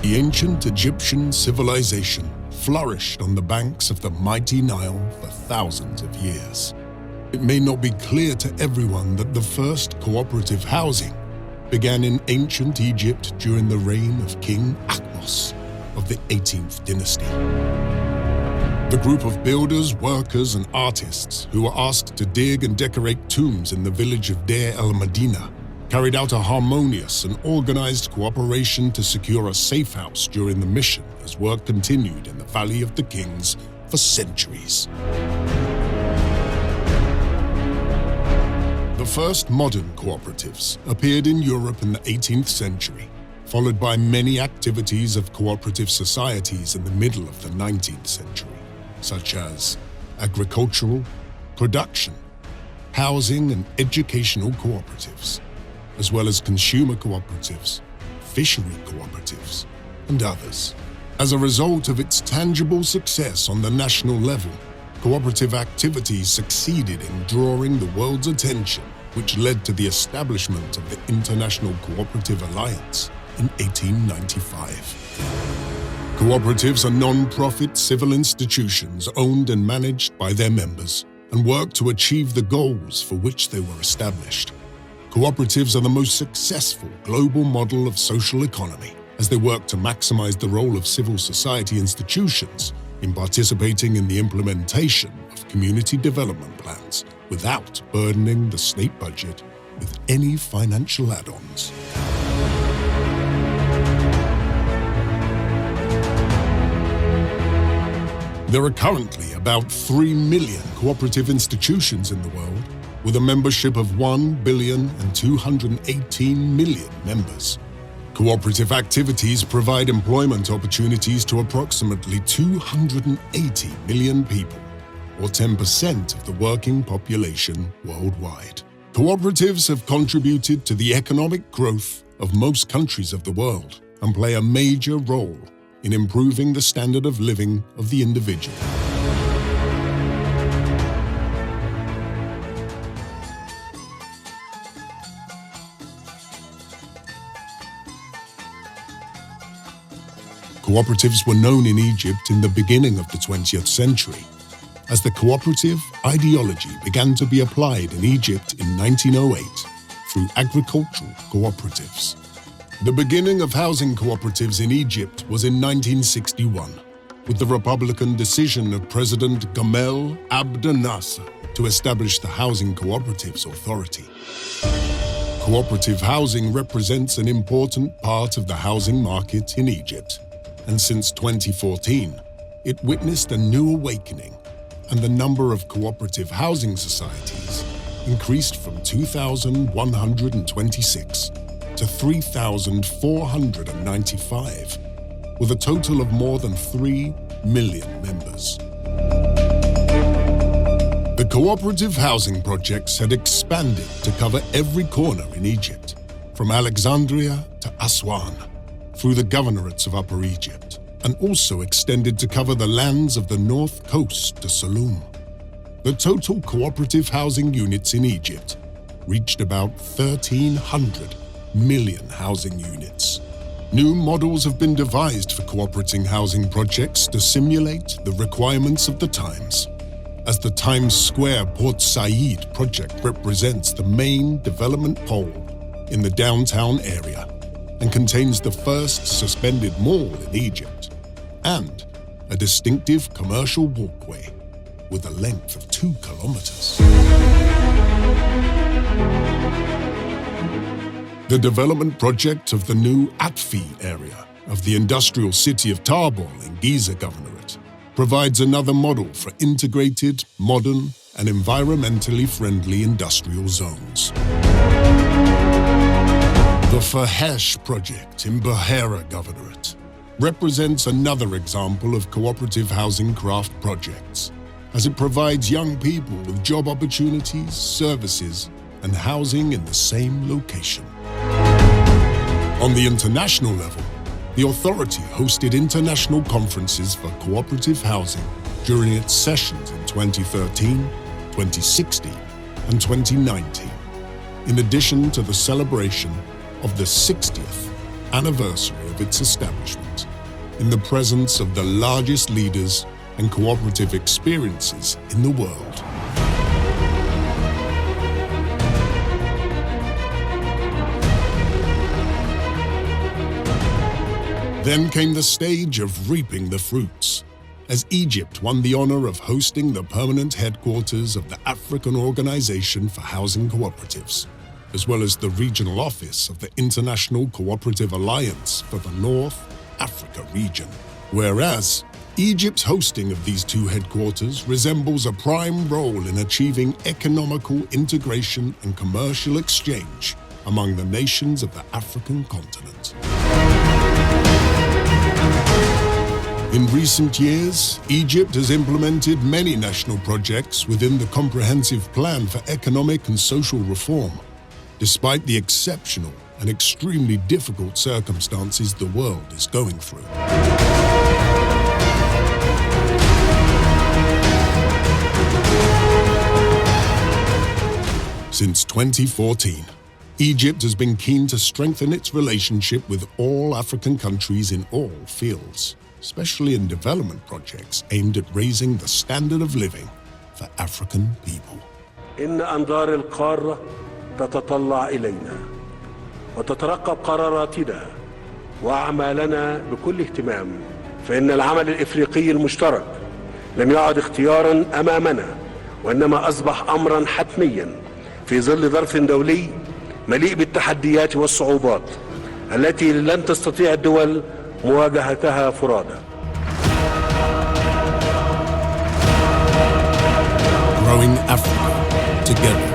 The ancient Egyptian civilization flourished on the banks of the mighty Nile for thousands of years. It may not be clear to everyone that the first cooperative housing began in ancient Egypt during the reign of King Ahmose of the 18th dynasty. The group of builders, workers, and artists who were asked to dig and decorate tombs in the village of Deir el-Medina carried out a harmonious and organized cooperation to secure a safe house during the mission as work continued in the Valley of the Kings for centuries. The first modern cooperatives appeared in Europe in the 18th century, followed by many activities of cooperative societies in the middle of the 19th century, such as agricultural, production, housing and educational cooperatives, as well as consumer cooperatives, fishery cooperatives, and others. As a result of its tangible success on the national level, cooperative activities succeeded in drawing the world's attention, which led to the establishment of the International Cooperative Alliance in 1895. Cooperatives are non-profit civil institutions owned and managed by their members and work to achieve the goals for which they were established. Cooperatives are the most successful global model of social economy as they work to maximize the role of civil society institutions in participating in the implementation of community development plans without burdening the state budget with any financial add-ons. There are currently about 3 million cooperative institutions in the world, with a membership of 1,218,000,000 members. Cooperative activities provide employment opportunities to approximately 280 million people, or 10% of the working population worldwide. Cooperatives have contributed to the economic growth of most countries of the world and play a major role in improving the standard of living of the individual. Cooperatives were known in Egypt in the beginning of the 20th century, as the cooperative ideology began to be applied in Egypt in 1908 through agricultural cooperatives. The beginning of housing cooperatives in Egypt was in 1961, with the Republican decision of President Gamal Abdel Nasser to establish the Housing Cooperatives Authority. Cooperative housing represents an important part of the housing market in Egypt, and since 2014, it witnessed a new awakening, and the number of cooperative housing societies increased from 2,126 to 3,495, with a total of more than 3 million members. The cooperative housing projects had expanded to cover every corner in Egypt, from Alexandria to Aswan, through the governorates of Upper Egypt, and also extended to cover the lands of the north coast to Saloum. The total cooperative housing units in Egypt reached about 1,300 million housing units. New models have been devised for cooperating housing projects to simulate the requirements of the times, as the Times Square Port Said project represents the main development pole in the downtown area and contains the first suspended mall in Egypt and a distinctive commercial walkway with a length of 2 kilometers. The development project of the new Atfi area of the industrial city of Tarbol in Giza Governorate provides another model for integrated, modern, and environmentally friendly industrial zones. The Fahesh project in Buhera Governorate represents another example of cooperative housing craft projects, as it provides young people with job opportunities, services, and housing in the same location. On the international level, the authority hosted international conferences for cooperative housing during its sessions in 2013, 2016, and 2019, in addition to the celebration of the 60th anniversary of its establishment, in the presence of the largest leaders and cooperative experiences in the world. Then came the stage of reaping the fruits, as Egypt won the honor of hosting the permanent headquarters of the African Organization for Housing Cooperatives, as well as the regional office of the International Cooperative Alliance for the North Africa region. Whereas Egypt's hosting of these two headquarters resembles a prime role in achieving economical integration and commercial exchange among the nations of the African continent. In recent years, Egypt has implemented many national projects within the Comprehensive Plan for Economic and Social Reform, despite the exceptional and extremely difficult circumstances the world is going through. Since 2014, Egypt has been keen to strengthen its relationship with all African countries in all fields, especially in development projects aimed at raising the standard of living for African people. إن أنظار القارة تتطلع إلينا وتترقب قراراتنا وأعمالنا بكل اهتمام، فإن العمل الإفريقي المشترك لم يعد اختياراً أمامنا، وإنما أصبح أمراً حتمياً في ظل ظرف دولي مليء بالتحديات والصعوبات التي لن تستطيع الدول مواجهتها فرادى. Growing Africa together.